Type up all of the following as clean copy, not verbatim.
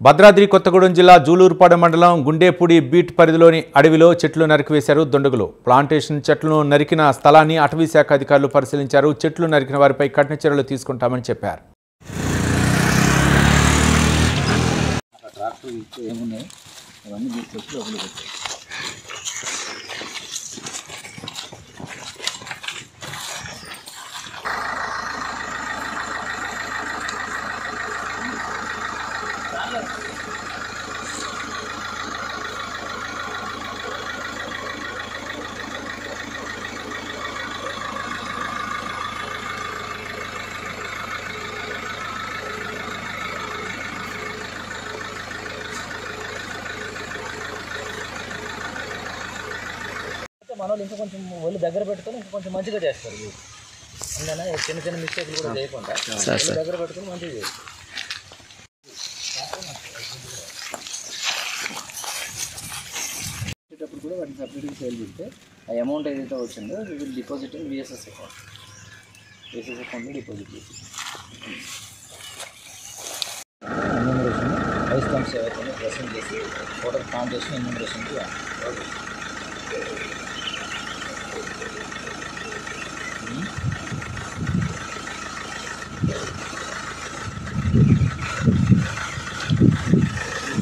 భద్రాద్రి కొత్తగూడెం జిల్లా జూలూరుపాడు మండలం గుండేపూడి బీట్ పరిధిలోని అడవిలో చెట్లు నరికివేశారు దుండగులు. ప్లాంటేషన్ చెట్లను నరికిన స్థలాన్ని అటవీ శాఖ అధికారులు పరిశీలించారు. చెట్లు నరికిన వారిపై కఠిన చర్యలు తీసుకుంటామని చెప్పారు. మనోళ్ళు ఇంకా కొంచెం ఒళ్ళు దగ్గర పెట్టుకొని ఇంకా కొంచెం మంచిగా చేస్తారు. అందుకనే చిన్న చిన్న మిస్టేక్లు కూడా చేయకుండా ఒళ్ళు దగ్గర పెట్టుకొని మంచిగా చేస్తారు. వచ్చేటప్పుడు కూడా వాటిని సపరేట్గా సేల్ చేస్తే ఆ అమౌంట్ ఏదైతే వచ్చిందో వీళ్ళు డిపాజిట్ ఇన్ విఎస్ఎస్ అకౌంట్లో డిపాజిట్ చేసి ఎన్యూమరేషన్ వైస్ కమ్స్ ఏవైతే ప్రెసెంట్ చేసి టోటల్ ప్లాంటేషన్ ఎన్యూమరేషన్కి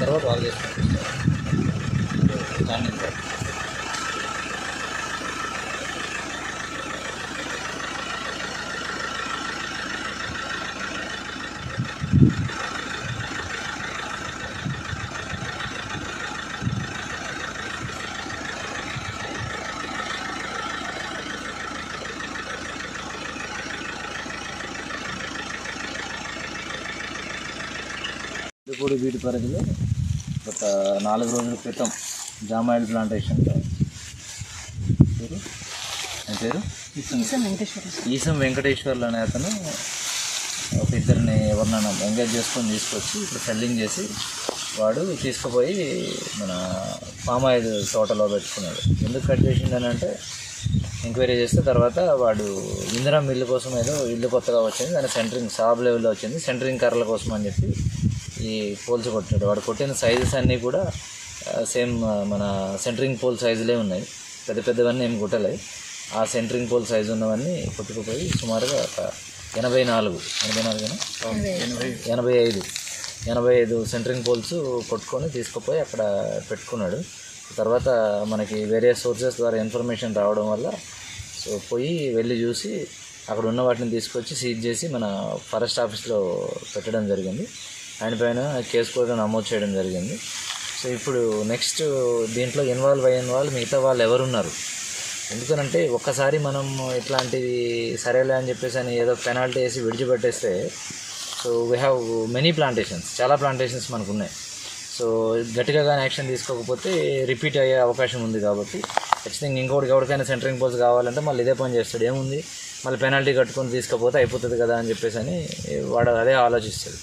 తర్వాత వాళ్ళు చేసుకుంటారు. గుండేపూడి బీట్ పరిధిలో గత 4 రోజుల క్రితం జామాయిల్ ప్లాంటేషన్లో పేరు ఈసం వెంకటేశ్వర్లు అనే అతను ఒక ఇద్దరిని ఎవరినైనా ఎంగేజ్ చేసుకొని తీసుకొచ్చి ఇప్పుడు సెల్లింగ్ చేసి వాడు తీసుకుపోయి మన పామ్ ఆయిల్ తోటలో పెట్టుకున్నాడు. ఎందుకు కట్ చేసిండని అంటే ఎంక్వైరీ చేస్తే తర్వాత వాడు ఇందిరా మిల్లు కోసం ఏదో ఇల్లు కొత్తగా వచ్చింది, దాని సెంటరింగ్ సాబ్ లెవెల్లో వచ్చింది, సెంటరింగ్ కర్రల కోసం అని చెప్పి ఈ పోల్స్ కొట్టాడు. వాడు కొట్టిన సైజెస్ అన్నీ కూడా సేమ్ మన సెంటరింగ్ పోల్ సైజులే ఉన్నాయి, పెద్ద పెద్దవన్నీ ఏమి కొట్టలేదు. ఆ సెంటరింగ్ పోల్ సైజు ఉన్నవన్నీ కొట్టుకుపోయి సుమారుగా ఒక 85 సెంటరింగ్ పోల్స్ కొట్టుకొని తీసుకుపోయి అక్కడ పెట్టుకున్నాడు. తర్వాత మనకి వేరే సోర్సెస్ ద్వారా ఇన్ఫర్మేషన్ రావడం వల్ల సో పోయి వెళ్ళి చూసి అక్కడ ఉన్న వాటిని తీసుకొచ్చి సీజ్ చేసి మన ఫారెస్ట్ ఆఫీస్లో పెట్టడం జరిగింది. ఆయన పైన కేసు కూడా నమోదు చేయడం జరిగింది. సో ఇప్పుడు నెక్స్ట్ దీంట్లో ఇన్వాల్వ్ అయిన వాళ్ళు మిగతా వాళ్ళు ఎవరున్నారు, ఎందుకనంటే ఒక్కసారి మనం ఇట్లాంటివి సరేలే అని చెప్పేసి అని ఏదో పెనాల్టీ వేసి విడిచిపెట్టేస్తే so we have many plantations, చాలా ప్లాంటేషన్స్ మనకు ఉన్నాయి. సో గట్టిగా కానీ యాక్షన్ తీసుకోకపోతే రిపీట్ అయ్యే అవకాశం ఉంది. కాబట్టి ఖచ్చితంగా ఇంకోటికి ఎవరికైనా సెంటరింగ్ పోల్స్ కావాలంటే మళ్ళీ ఇదే పని చేస్తాడు, ఏముంది మళ్ళీ పెనాల్టీ కట్టుకొని తీసుకపోతే అయిపోతుంది కదా అని చెప్పేసి అని వాడు అదే ఆలోచిస్తాడు.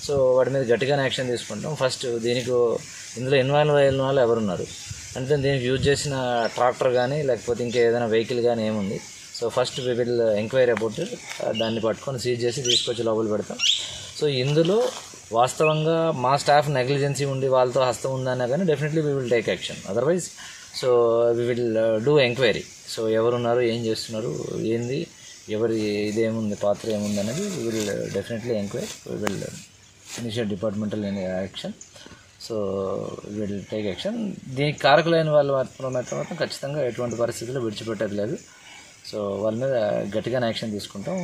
సో వాటి మీద గట్టిగానే యాక్షన్ తీసుకుంటాం. ఫస్ట్ దీనికి ఇందులో ఇన్వాల్వ్ అయిన వాళ్ళు ఎవరున్నారు అంటే దీనికి యూజ్ చేసిన ట్రాక్టర్ కానీ లేకపోతే ఇంకా ఏదైనా వెహికల్ కానీ ఏముంది. So first we will enquiry about దాన్ని పట్టుకొని సీజ్ చేసి తీసుకొచ్చి లోపల పెడతాం. సో ఇందులో వాస్తవంగా మా స్టాఫ్ నెగ్లిజెన్సీ ఉండి వాళ్ళతో హస్తం ఉందన్నా కానీ definitely we will take action. Otherwise so we will do enquiry. So ఎవరున్నారు, ఏం చేస్తున్నారు, ఏంది, ఎవరి ఇదేముంది, పాత్ర ఏముంది అనేది we will definitely enquiry. We will initiate departmental action. So will take action. దీనికి కారకులైన వాళ్ళు మాత్రం ఖచ్చితంగా ఎటువంటి పరిస్థితుల్లో విడిచిపెట్టేది లేదు. సో వాళ్ళ మీద గట్టిగానే యాక్షన్ తీసుకుంటాం.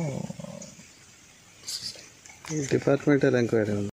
Departmental enquiry